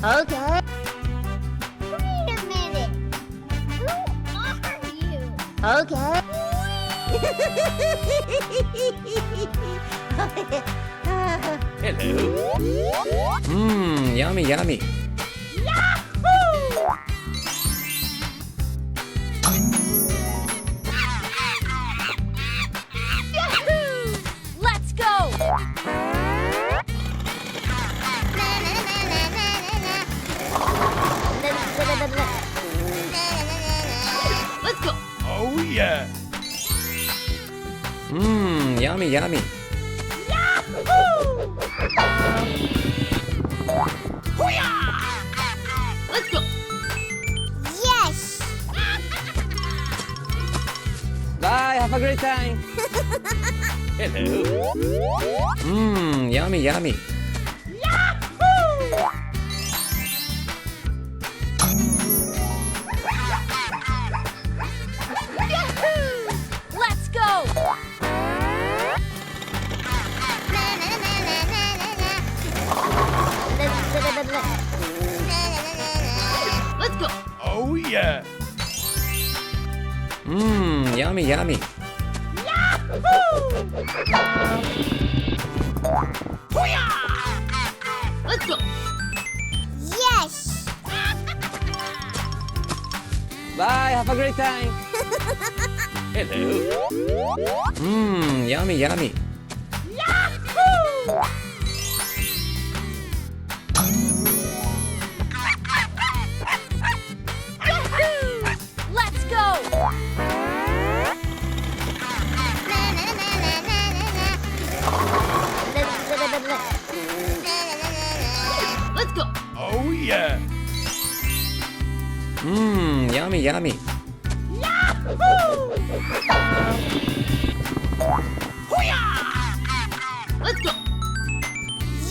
Okay. Wait a minute. Who are you? Okay. Hello. Yummy, yummy. Yahoo! Yahoo! Let's go! Let's go! Oh, yeah. Yummy, yummy. Yahoo! Let's go! Yes! Bye, have a great time. Hello. Yummy, yummy. Yahoo! Yahoo! Let's go! Let's go! Oh, yeah. Yummy, yummy. Yahoo! Let's go! Yes! Bye, have a great time. Hello. Yummy, yummy. Yahoo! Yahoo! Let's go! Let's go! Oh, yeah. Yummy, yummy. Yahoo! Let's go!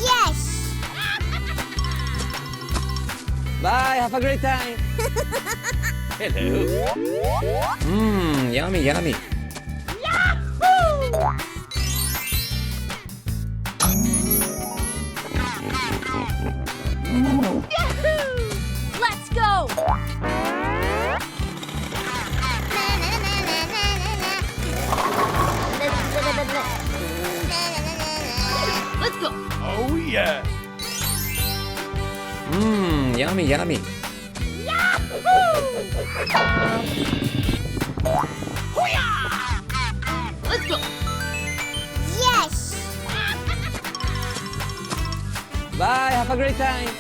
Yes! Bye, have a great time. Hello. Yummy, yummy. Yahoo! Yahoo! Let's go! Let's go! Oh, yeah. Yummy, yummy. Yahoo! Let's go! Yes! Bye, have a great time.